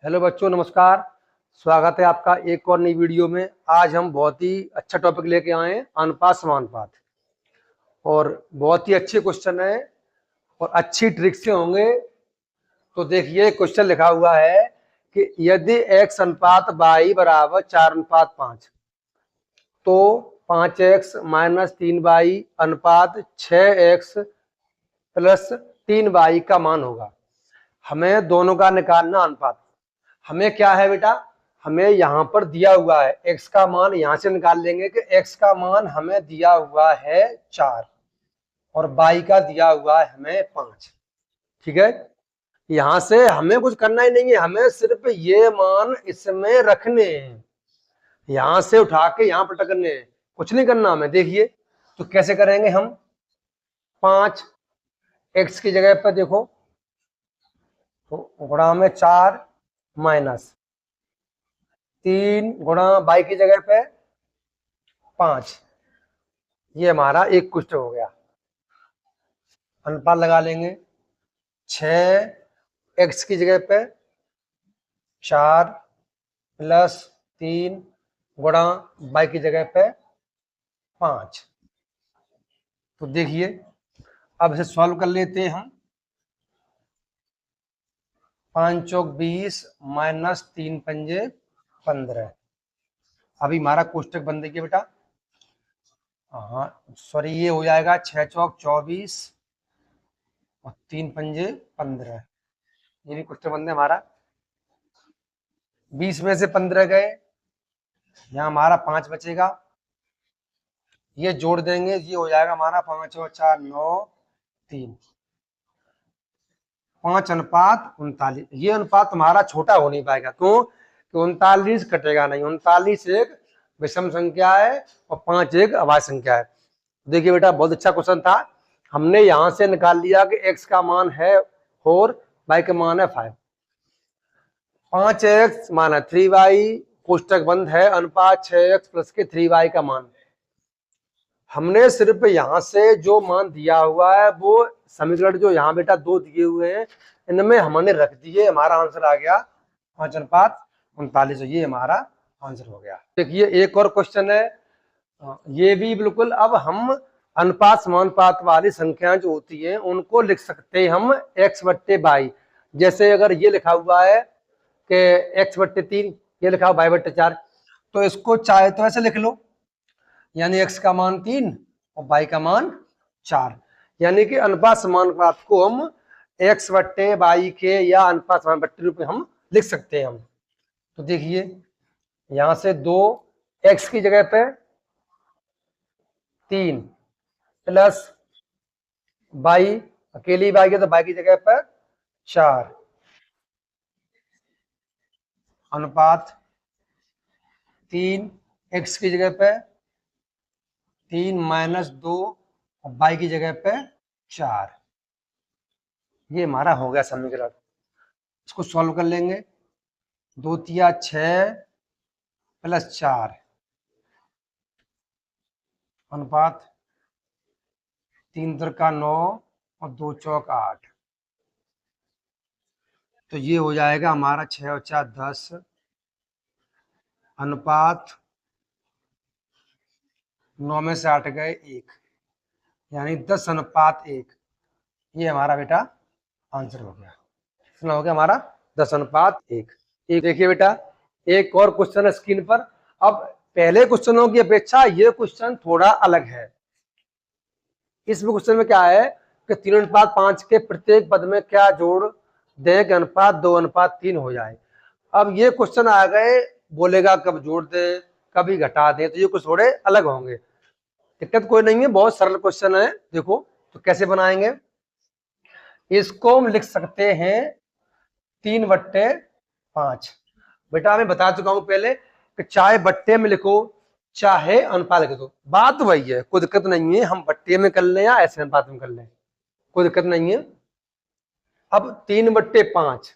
Hello बच्चों, नमस्कार। स्वागत है आपका एक और नई वीडियो में। आज हम बहुत ही अच्छा टॉपिक लेके आए हैं, अनुपात समानुपात। और बहुत ही अच्छे क्वेश्चन है और अच्छी ट्रिक से होंगे। तो देखिए, क्वेश्चन लिखा हुआ है कि यदि x अनुपात y बराबर 4:5 तो 5x - 3y अनुपात 6x + 3y का मान होगा। हमें दोनों का निकालना अनुपात। हमें क्या है बेटा, हमें यहाँ पर दिया हुआ है x का मान, यहां से निकाल लेंगे कि x का मान हमें दिया हुआ है 4 और y का दिया हुआ है हमें 5। ठीक है, यहां से हमें कुछ करना ही नहीं है, हमें सिर्फ ये मान इसमें रखने हैं, यहां से उठा के यहां पर करने हैं, कुछ नहीं करना हमें। देखिए तो कैसे करेंगे हम। 5x की जगह पर देखो तो गुणा में 4 माइनस 3 गुणा y की जगह पे 5। ये हमारा एक क्वेश्चन हो गया। अनुपात लगा लेंगे, 6x की जगह पे 4 + 3 गुणा y की जगह पे 5। तो देखिए अब इसे सॉल्व कर लेते हैं हम। 5 चौक 20 - 3 पंजे 15। अभी हमारा कोष्टक बन देखिए बेटा, हाँ सॉरी, ये हो जाएगा 6 चौक 24 और 3 पंजे 15। ये भी क्वेश्चन बन है हमारा। 20 में से 15 गए, यहाँ हमारा 5 बचेगा, ये जोड़ देंगे, ये हो जाएगा हमारा 5 और 4 9 3। 5:39। ये अनुपात हमारा छोटा हो नहीं पाएगा, क्यों कि 39 कटेगा नहीं। 39 एक विषम संख्या है और 5 एक अभाज्य संख्या है। देखिए बेटा, बहुत अच्छा क्वेश्चन था। हमने यहां से निकाल लिया कि x का मान है 4, y का मान है 5। 5x - 3y कोष्टक बंद है, अनुपात 6x + 3y का मान। हमने सिर्फ यहां से जो मान दिया हुआ है वो समीकरण जो यहाँ बेटा 2 दिए हुए हैं इनमें हमने रख दिए, हमारा आंसर आ गया 5:39। ये हमारा आंसर हो गया। देखिए एक और क्वेश्चन है, ये भी बिल्कुल। अब हम अनुपात समानुपात वाली संख्याएं जो होती हैं उनको लिख सकते हैं हम x/y। जैसे अगर ये लिखा हुआ है कि x/3, ये लिखा हुआ y/4, तो इसको चाहे तो ऐसे लिख लो, यानी x का मान 3 और y का मान 4। यानी कि अनुपात समानुपात को हम x/y के या अनुपात समानुपात रूप में हम लिख सकते हैं हम। तो देखिए यहां से 2 x की जगह पे 3 प्लस y, अकेली y के तो y की जगह पर 4 अनुपात 3 x की जगह पे 3 - 2 और y की जगह पे 4। ये हमारा हो गया समीकरण। इसको सॉल्व कर लेंगे। 2 तिया 6 + 4 अनुपात 3 तिरका 9 और 2 चौक 8। तो ये हो जाएगा हमारा 6 और 4 10 अनुपात 9 में से 8 गए 1, यानी 10:1। ये हमारा बेटा आंसर हो गया। कितना हो गया हमारा? 10:1। एक देखिए बेटा, एक और क्वेश्चन है स्क्रीन पर। अब पहले क्वेश्चनों की अपेक्षा ये क्वेश्चन थोड़ा अलग है। इस क्वेश्चन में क्या है कि 3:5 के प्रत्येक पद में क्या जोड़ दें कि अनुपात 2:3 हो जाए। अब ये क्वेश्चन आ गए, बोलेगा कब जोड़ दें कभी घटा दें, तो ये कुछ थोड़े अलग होंगे। दिक्कत कोई नहीं है, बहुत सरल क्वेश्चन है। देखो तो कैसे बनाएंगे। इसको हम लिख सकते हैं 3/5। बेटा मैं बता चुका हूं पहले कि चाहे बट्टे में लिखो चाहे अनुपात लिख दो, बात वही है, कोई दिक्कत नहीं है। हम बट्टे में कर लें या ऐसे अनुपात में कर लें, कोई दिक्कत नहीं है। अब 3/5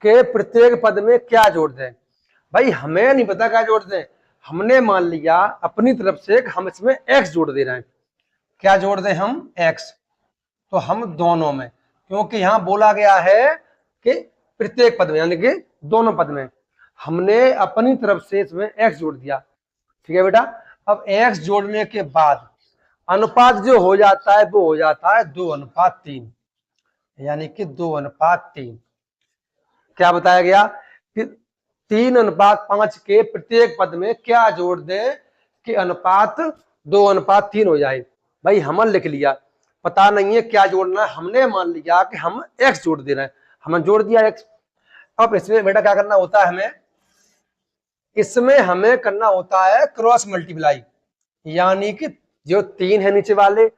के प्रत्येक पद में क्या जोड़ दें, भाई हमें नहीं पता क्या जोड़ दें। हमने मान लिया अपनी तरफ से हम इसमें x जोड़ दे रहे हैं। क्या जोड़ दें हम? x। तो हम दोनों में, क्योंकि यहां बोला गया है कि प्रत्येक पद में, यानी कि दोनों पद में हमने अपनी तरफ से इसमें x जोड़ दिया। ठीक है बेटा, अब x जोड़ने के बाद अनुपात जो हो जाता है वो हो जाता है 2:3, यानी कि 2:3। क्या बताया गया कि 3:5 के प्रत्येक पद में क्या जोड़ दें कि अनुपात 2:3 हो जाए। भाई हमने लिख लिया, पता नहीं है क्या जोड़ना है, हमने मान लिया कि हम x जोड़ दे रहे हैं, हमने जोड़ दिया x। अब इसमें बेटा क्या करना होता है हमें, इसमें हमें करना होता है क्रॉस मल्टीप्लाई, यानी कि जो 3 है नीचे वाले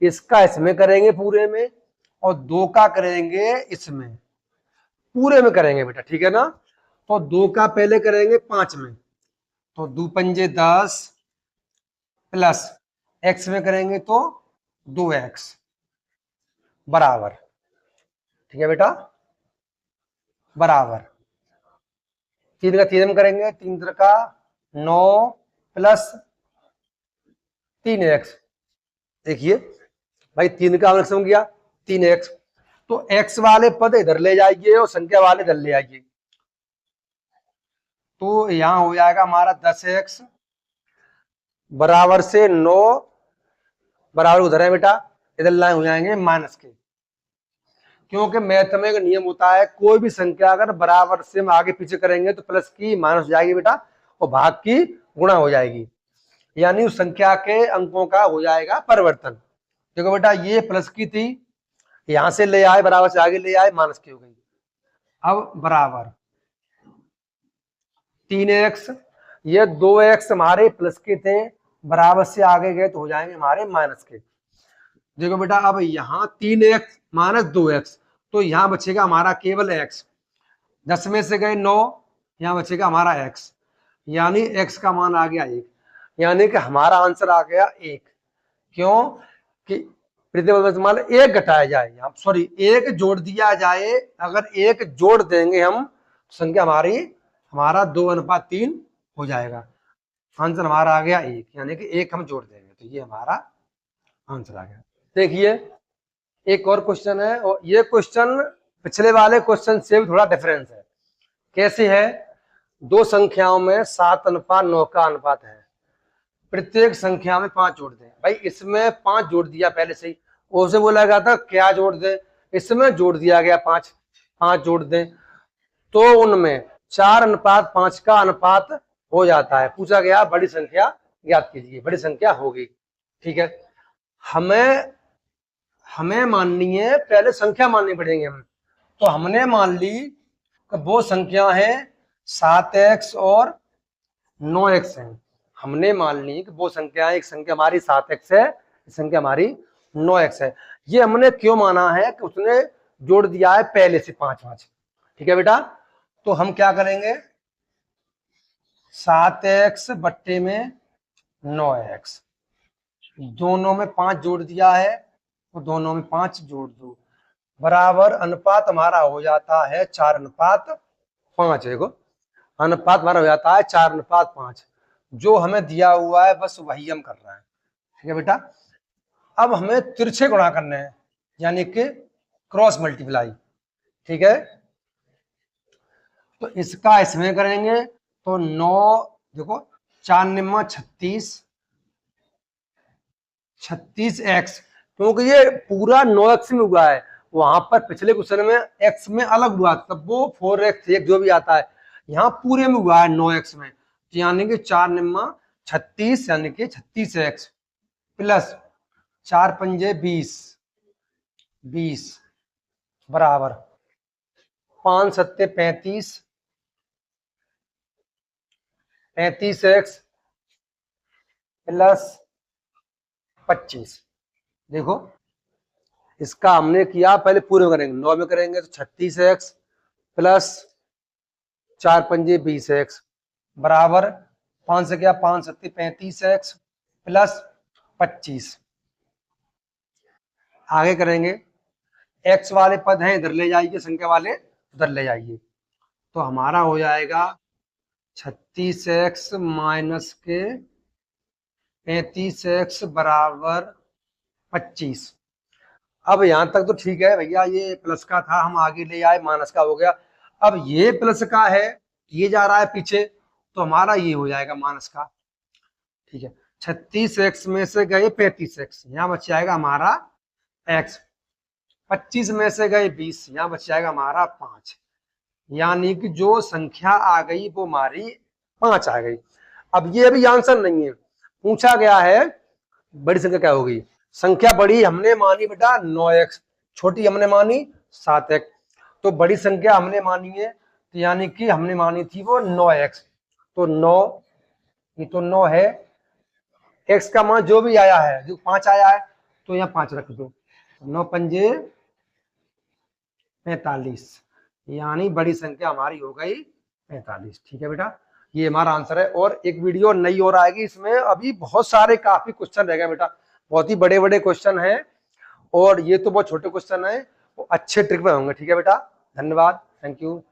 इसका इसमें करेंगे पूरे में, और 2 का करेंगे इसमें, पूरे में करेंगे बेटा। ठीक है ना, तो 2 का पहले करेंगे 5 में, तो 2 पंजे 10 प्लस x में करेंगे तो 2x बराबर। ठीक है बेटा, बराबर 3 का 3 में करेंगे, 3 का 9 प्लस 3x। देखिए भाई 3 का हमने सम किया 3x, तो x वाले पद इधर ले जाइए और संख्या वाले इधर ले आइए, तो यहां हो जाएगा हमारा 10x बराबर से 9 बराबर उधर है बेटा, इधर लाइन हो जाएंगे माइनस के, क्योंकि मैथ में एक नियम होता है कोई भी संख्या अगर बराबर से हम आगे पीछे करेंगे तो प्लस की माइनस हो जाएगी बेटा, और भाग की गुणा हो जाएगी, यानी उस संख्या के अंकों का हो जाएगा परिवर्तन। देखो बेटा ये प्लस की थी, यहां से ले आए बराबर से आगे ले आए माइनस की हो गई। अब बराबर 3x, ये 2x हमारे प्लस के थे, बराबर से आगे गए तो हो जाएंगे हमारे माइनस के। देखो बेटा अब यहाँ 3x माइनस 2x, तो यहाँ बचेगा हमारा केवल x, 10 में से गए 9, यहाँ बचेगा हमारा x, यानी x का मान आ गया 1, यानी कि हमारा आंसर आ गया 1। क्यों कि मान 1 घटाया जाए, यहाँ सॉरी 1 जोड़ दिया जाए, अगर 1 जोड़ देंगे हम संख्या हमारा 2:3 हो जाएगा, आंसर हमारा आ गया 1, यानी कि 1 हम जोड़ देंगे तो ये हमारा आंसर आ गया। देखिए एक और क्वेश्चन है, और ये क्वेश्चन पिछले वाले क्वेश्चन से भी थोड़ा डिफरेंस है। कैसे है, दो संख्याओं में 7:9 का अनुपात है, प्रत्येक संख्या में 5 जोड़ दें। भाई इसमें 5 जोड़ दिया पहले से ही, उसे बोला गया था क्या जोड़ दें, इसमें जोड़ दिया गया 5 जोड़ दें, तो उनमें 4:5 का अनुपात हो जाता है। पूछा गया बड़ी संख्या ज्ञात कीजिए, बड़ी संख्या होगी। ठीक है, हमें माननी है, पहले संख्या माननी पड़ेगी हमें, तो हमने मान ली कि वो संख्या है 7x और 9x है, हमने मान ली कि वो संख्या है, एक संख्या हमारी 7x है, एक संख्या हमारी 9x है। ये हमने क्यों माना है कि उसने जोड़ दिया है पहले से 5। ठीक है बेटा, तो हम क्या करेंगे 7x बट्टे में 9x, दोनों में 5 जोड़ दिया है तो दोनों में 5 जोड़ दो, बराबर अनुपात हमारा हो जाता है 4:5। देखो अनुपात हमारा हो जाता है 4:5, जो हमें दिया हुआ है बस वही हम कर रहे हैं। ठीक है बेटा, अब हमें तिरछे गुणा करने हैं, यानी कि क्रॉस मल्टीप्लाई। ठीक है, तो इसका इसमें करेंगे तो 9, देखो 4 36x, क्योंकि ये पूरा 9x में हुआ है, वहां पर पिछले क्वेश्चन में x में अलग हुआ तब वो 4x एक जो भी आता है, यहाँ पूरे में हुआ है 9x में, तो यानी कि 4 36 यानी कि 36x प्लस 4 पंजे 20 बराबर 5 सत्ते 35x प्लस 25। देखो इसका हमने किया, पहले पूरे में करेंगे, 9 में करेंगे तो 36x प्लस 4 पंजे 20x बराबर 5 से क्या 5 सत्ते 35x प्लस 25। आगे करेंगे, x वाले पद हैं इधर ले जाइए, संख्या वाले उधर ले जाइए, तो हमारा हो जाएगा 36x माइनस के 35x बराबर 25। अब यहां तक तो ठीक है भैया, ये प्लस का था हम आगे ले आए माइनस का हो गया। अब ये प्लस का है, ये जा रहा है पीछे, तो हमारा ये हो जाएगा माइनस का। ठीक है, 36x में से गए 35x, यहाँ बच जाएगा हमारा x। 25 में से गए 20, यहाँ बच जाएगा हमारा 5। यानी कि जो संख्या आ गई वो हमारी 5 आ गई। अब ये भी आंसर नहीं है, पूछा गया है बड़ी संख्या क्या होगी। संख्या बड़ी हमने मानी बेटा 9x, छोटी हमने मानी 7x। तो बड़ी संख्या हमने मानी है, तो यानी कि हमने मानी थी वो 9x, तो 9, ये तो 9 है। x का मान जो भी आया है, जो 5 आया है, तो यहाँ 5 रख दो। 9 पंजे 45, यानी बड़ी संख्या हमारी हो गई 45। ठीक है बेटा, ये हमारा आंसर है। और एक वीडियो नई और आएगी, इसमें अभी बहुत सारे काफी क्वेश्चन रह गए बेटा, बहुत ही बड़े बड़े क्वेश्चन हैं, और ये तो बहुत छोटे क्वेश्चन है, वो अच्छे ट्रिक में होंगे। ठीक है बेटा, धन्यवाद, थैंक यू।